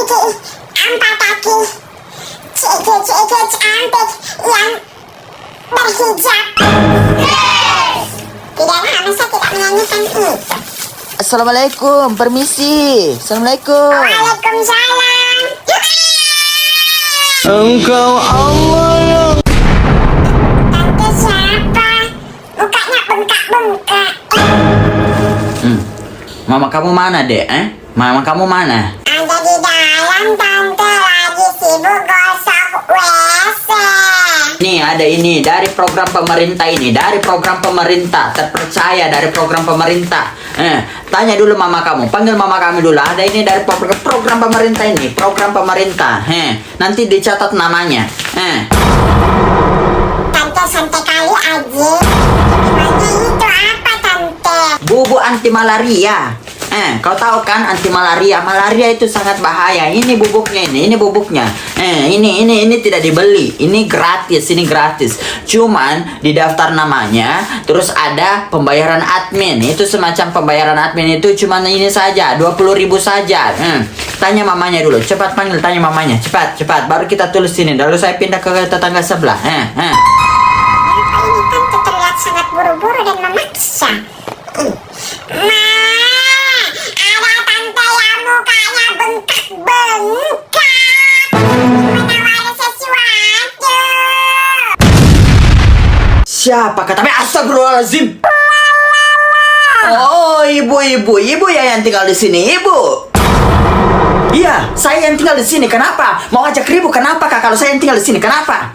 empat kaki, cantik yang berhijab. Tidak lama saya tidak menyanyikan itu. Assalamualaikum, permisi. Assalamualaikum. Waalaikumsalam. Engkau Allah yang Tante siapa? Mukanya bengkak-bengkak. Mama kamu mana, Dek? Mama kamu mana? Ada di dalam, Tante lagi sibuk gosok WC. Nih, ada ini dari program pemerintah ini, dari program pemerintah, terpercaya dari program pemerintah. Tanya dulu mama kamu, panggil mama kami dulu. Ada ini dari program pemerintah ini, program pemerintah. Nanti dicatat namanya. Tante santai kali aja. Emangnya itu apa, Tante? Bubuk anti malaria. Kau tahu kan anti malaria? Malaria itu sangat bahaya. Ini bubuknya ini bubuknya. Ini tidak dibeli. Ini gratis, Cuman di daftar namanya, terus ada pembayaran admin. Itu semacam pembayaran admin itu cuman ini saja, 20.000 saja. Tanya mamanya dulu. Cepat panggil, tanya mamanya. Cepat. Baru kita tulis sini. Lalu saya pindah ke tetangga sebelah. Ini Tante terlihat sangat buru-buru dan memaksa. Ada Tante yang mukanya bengkak-bengkak. Menawari sesuatu. Siapa katanya? Astagfirullahaladzim. Oh, ibu ya yang tinggal di sini, ibu. Iya, saya yang tinggal di sini. Kenapa? Mau ajak ribut? Kenapa kak? Kalau saya yang tinggal di sini, kenapa?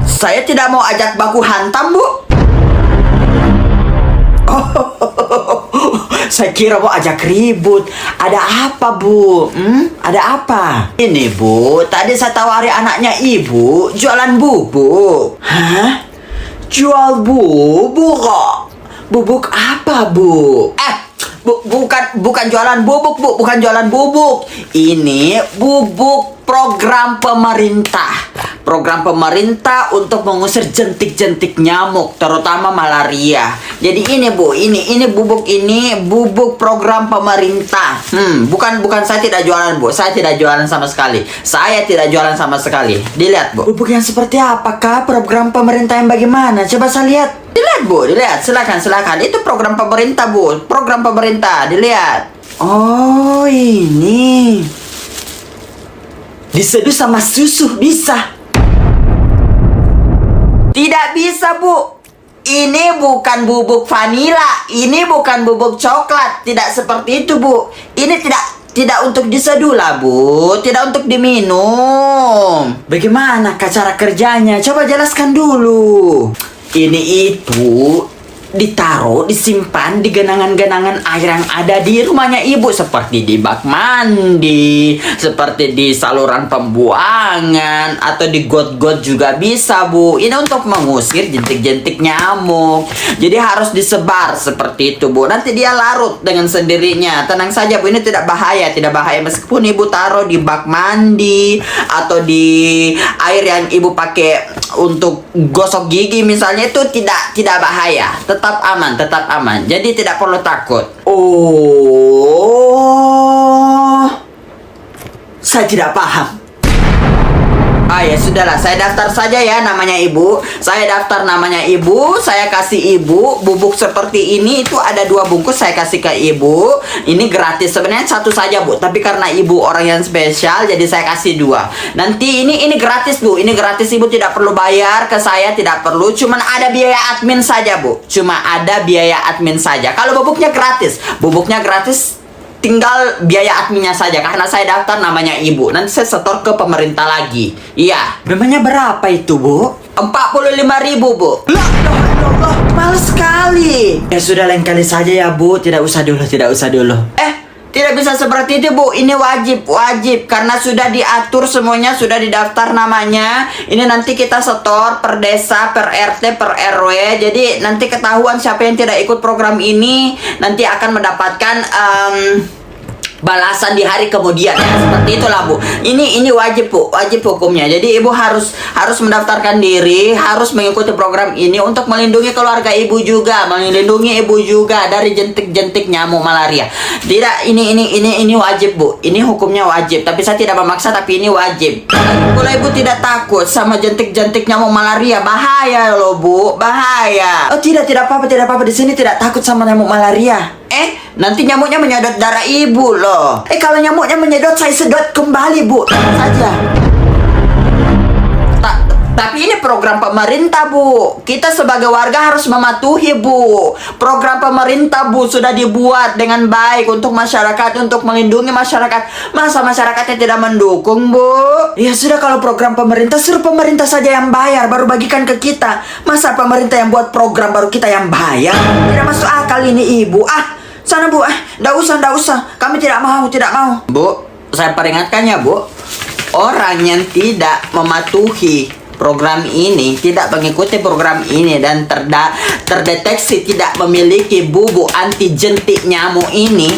Saya tidak mau ajak baku hantam, bu. Oh, saya kira mau ajak ribut. Ada apa, bu? Ada apa? Ini, bu. Tadi saya tawari anaknya ibu jualan bubuk. Hah? Jual bubuk kok? Bubuk apa, bu? Bukan jualan bubuk, bu. Bukan jualan bubuk. Ini bubuk program pemerintah. Program pemerintah untuk mengusir jentik-jentik nyamuk, terutama malaria. Jadi ini, bu, ini bubuk program pemerintah. Bukan saya tidak jualan, bu. Saya tidak jualan sama sekali. Dilihat, bu. Bubuk yang seperti apakah? Program pemerintah yang bagaimana? Coba saya lihat. Dilihat, bu. Dilihat. Silakan. Itu program pemerintah, bu. Program pemerintah. Dilihat. Oh, ini. Diseduh sama susu bisa. Tidak bisa, bu. Ini bukan bubuk vanila. Ini bukan bubuk coklat. Tidak seperti itu, bu. Ini tidak untuk diseduh lah, bu. Tidak untuk diminum. Bagaimana cara kerjanya? Coba jelaskan dulu. Ini itu disimpan di genangan-genangan air yang ada di rumahnya ibu, seperti di bak mandi, seperti di saluran pembuangan, atau di got-got juga bisa, bu. Ini untuk mengusir jentik-jentik nyamuk. Jadi harus disebar seperti itu, bu. Nanti dia larut dengan sendirinya. Tenang saja, bu. Ini tidak bahaya meskipun ibu taruh di bak mandi atau di air yang ibu pakai untuk gosok gigi misalnya, itu tidak bahaya. Tetap aman. Jadi tidak perlu takut. Oh, saya tidak paham. Ya sudahlah, saya daftar saja ya namanya ibu. Saya daftar namanya ibu. Saya kasih ibu bubuk seperti ini. Itu ada 2 bungkus, saya kasih ke ibu. Ini gratis, sebenarnya 1 saja, bu. Tapi karena ibu orang yang spesial, jadi saya kasih 2. Nanti ini gratis, bu. Ini gratis, ibu tidak perlu bayar ke saya, tidak perlu. Cuman ada biaya admin saja, bu. Kalau bubuknya gratis, tinggal biaya adminnya saja. Karena saya daftar namanya ibu. Nanti saya setor ke pemerintah lagi. Iya. Memangnya berapa itu, bu? 45.000, bu. Lah, mahal sekali. Ya sudah, lain kali saja ya, bu. Tidak usah dulu. Tidak bisa seperti itu, bu. Ini wajib. Karena sudah diatur semuanya, sudah didaftar namanya. Ini nanti kita setor per desa, per RT, per RW. Jadi nanti ketahuan siapa yang tidak ikut program ini, nanti akan mendapatkan balasan di hari kemudian ya, seperti itulah Bu. Ini wajib Bu, wajib hukumnya. Jadi Ibu harus mendaftarkan diri, harus mengikuti program ini untuk melindungi keluarga Ibu juga, melindungi Ibu juga dari jentik-jentik nyamuk malaria. Tidak, ini wajib Bu. Ini hukumnya wajib. Tapi saya tidak memaksa, tapi ini wajib. Kalau Ibu tidak takut sama jentik-jentik nyamuk malaria, bahaya loh Bu, bahaya. Oh tidak apa-apa, tidak apa-apa. Di sini tidak takut sama nyamuk malaria. Nanti nyamuknya menyedot darah Ibu loh. Kalau nyamuknya menyedot, saya sedot kembali Bu, tenang saja. Tapi ini program pemerintah Bu. Kita sebagai warga harus mematuhi Bu. Program pemerintah Bu sudah dibuat dengan baik untuk masyarakat, untuk melindungi masyarakat. Masa masyarakatnya tidak mendukung Bu? Ya sudah, kalau program pemerintah, suruh pemerintah saja yang bayar, baru bagikan ke kita. Masa pemerintah yang buat program baru kita yang bayar? Tidak masuk akal ini Ibu. Sana Bu, nggak usah. Kami tidak mau. Bu, saya peringatkan ya Bu. Orang yang tidak mematuhi program ini, tidak mengikuti program ini, dan terdeteksi tidak memiliki bubuk anti jentik nyamuk ini,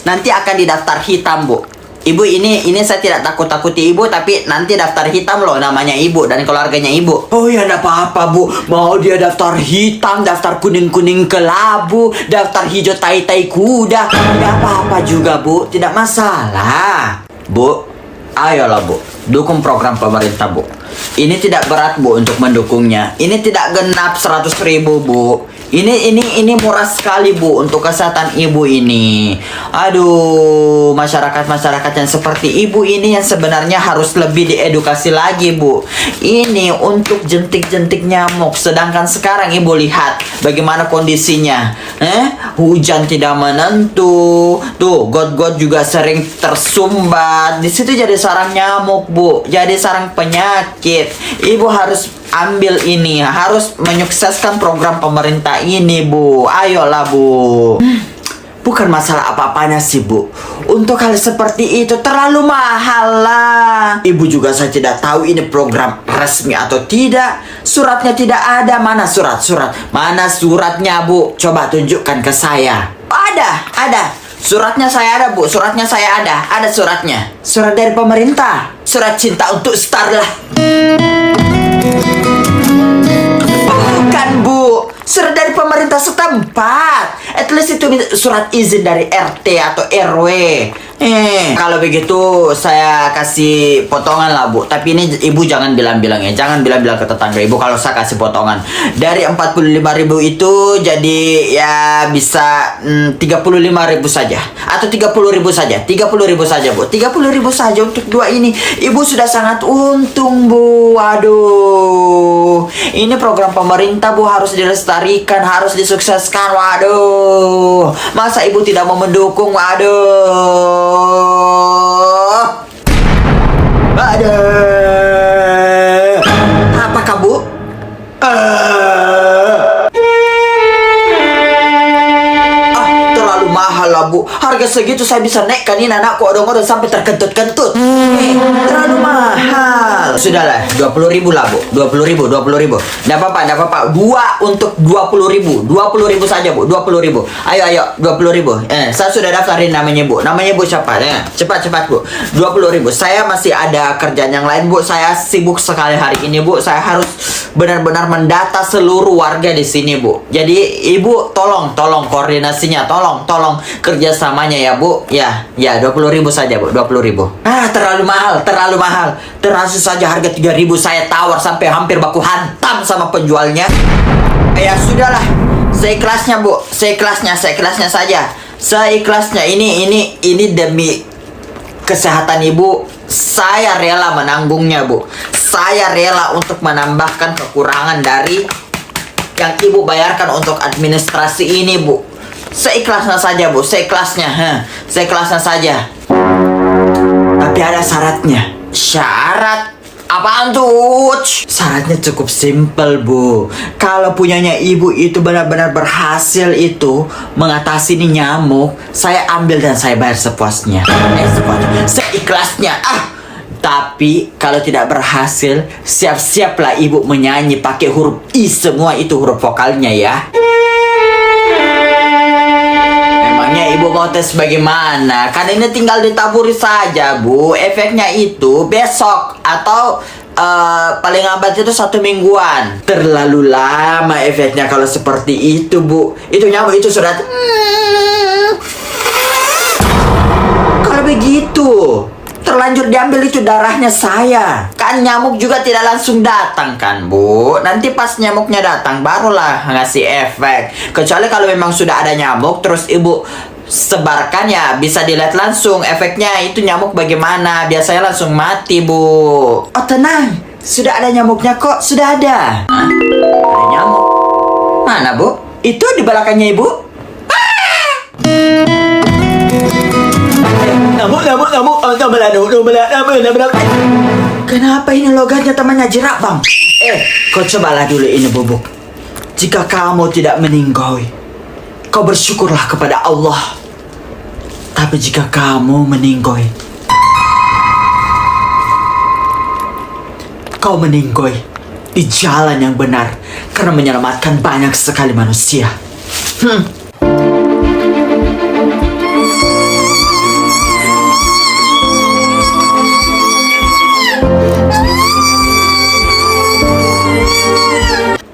nanti akan didaftar hitam Bu. Ibu, ini saya tidak takut-takuti Ibu, tapi nanti daftar hitam loh namanya Ibu dan keluarganya Ibu. Oh ya, enggak apa-apa Bu. Mau dia daftar hitam, daftar kuning-kuning kelabu, daftar hijau tai-tai kuda, tidak apa-apa juga Bu, tidak masalah. Bu, ayolah Bu, dukung program pemerintah Bu. Ini tidak berat Bu untuk mendukungnya. Ini tidak genap 100.000 Bu. Ini murah sekali Bu untuk kesehatan Ibu ini. Aduh, masyarakat yang seperti Ibu ini yang sebenarnya harus lebih diedukasi lagi Bu. Ini untuk jentik-jentik nyamuk. Sedangkan sekarang Ibu lihat bagaimana kondisinya. Hujan tidak menentu. Tuh, got-got juga sering tersumbat. Di situ jadi sarang nyamuk Bu. Jadi sarang penyakit. Ibu harus ambil ini, harus menyukseskan program pemerintah ini Bu. Ayolah Bu. Bukan masalah apa-apanya sih Bu. Untuk hal seperti itu terlalu mahal lah. Ibu juga saya tidak tahu ini program resmi atau tidak. Suratnya tidak ada. Mana surat? Mana suratnya Bu? Coba tunjukkan ke saya. Ada. Suratnya saya ada Bu. Suratnya saya ada. Ada suratnya. Surat dari pemerintah. Surat cinta untuk Star lah. Bukan Bu, surat dari pemerintah setempat. At least itu surat izin dari RT atau RW. Kalau begitu saya kasih potongan lah Bu. Tapi ini Ibu jangan bilang-bilang ya. Jangan bilang-bilang ke tetangga Ibu kalau saya kasih potongan. Dari 45.000 itu jadi ya bisa 35.000 saja. Atau 30.000 saja. 30.000 saja Bu. 30.000 saja untuk dua ini. Ibu sudah sangat untung Bu. Waduh. Ini program pemerintah Bu, harus dilestarikan, harus disukseskan. Waduh. Masa Ibu tidak mau mendukung? Waduh. Apakah Bu? Terlalu mahal lah Bu. Harga segitu saya bisa naikkan ini anakku odong-odong sampai terkentut-kentut. Terlalu mahal. Sudahlah, 20.000 lah Bu. 20.000. Nggak apa-apa. Dua untuk 20.000. 20.000 saja Bu. 20.000. Ayo 20.000. Saya sudah daftarin namanya Bu. Namanya Bu siapa? Cepat Bu. 20.000. Saya masih ada kerjaan yang lain Bu. Saya sibuk sekali hari ini Bu. Saya harus benar-benar mendata seluruh warga di sini Bu. Jadi Ibu tolong koordinasinya, tolong kerjasamanya ya Bu. Ya 20.000 saja Bu. 20.000. Terlalu mahal. Terasa saja harga 3.000 saya tawar sampai hampir baku hantam sama penjualnya. Ya sudahlah, seikhlasnya Bu. Seikhlasnya saja. Seikhlasnya. Ini demi kesehatan Ibu. Saya rela menanggungnya Bu. Saya rela untuk menambahkan kekurangan dari yang Ibu bayarkan untuk administrasi ini Bu. Seikhlasnya saja Bu. Seikhlasnya saja. Tapi ada syaratnya. Syarat? Apaan tuh? Syaratnya cukup simpel Bu. Kalau punyanya Ibu itu benar-benar berhasil itu mengatasi ini nyamuk, saya ambil dan saya bayar sepuasnya. Seikhlasnya. Tapi kalau tidak berhasil, siap-siaplah Ibu menyanyi pakai huruf I semua, itu huruf vokalnya ya. Emangnya ibu mau tes bagaimana? Kan ini tinggal ditaburi saja, Bu. Efeknya itu besok atau paling lambat itu 1 mingguan. Terlalu lama efeknya kalau seperti itu, Bu. Itu nyamuk itu sudah kalau begitu terlanjur diambil itu darahnya saya. Kan nyamuk juga tidak langsung datang kan, Bu. Nanti pas nyamuknya datang barulah ngasih efek. Kecuali kalau memang sudah ada nyamuk terus ibu sebarkan, ya bisa dilihat langsung efeknya itu nyamuk bagaimana. Biasanya langsung mati, Bu. Oh tenang, sudah ada nyamuknya kok. Sudah ada. Hah? Ada nyamuk? Mana, Bu? Itu di belakangnya ibu. Nyamuk. Kenapa ini logatnya temannya jerak, Bang? Kau cobalah dulu ini, Bubuk. Jika kamu tidak meninggoy, kau bersyukurlah kepada Allah. Tapi jika kamu meninggoy, kau meninggoy di jalan yang benar karena menyelamatkan banyak sekali manusia.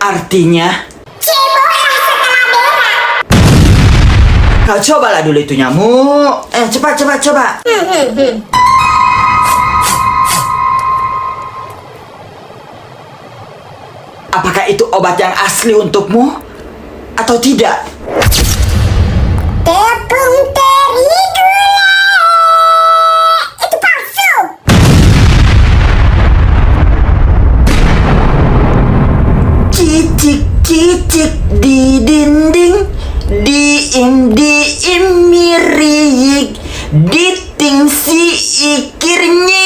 Artinya Ciburan setelah berak. kau cobalah dulu itu nyamuk. Coba. Apakah itu obat yang asli untukmu atau tidak? Tepung terigu. Itu palsu. Cicik di dinding, diim miriyik, diting si ikirnya.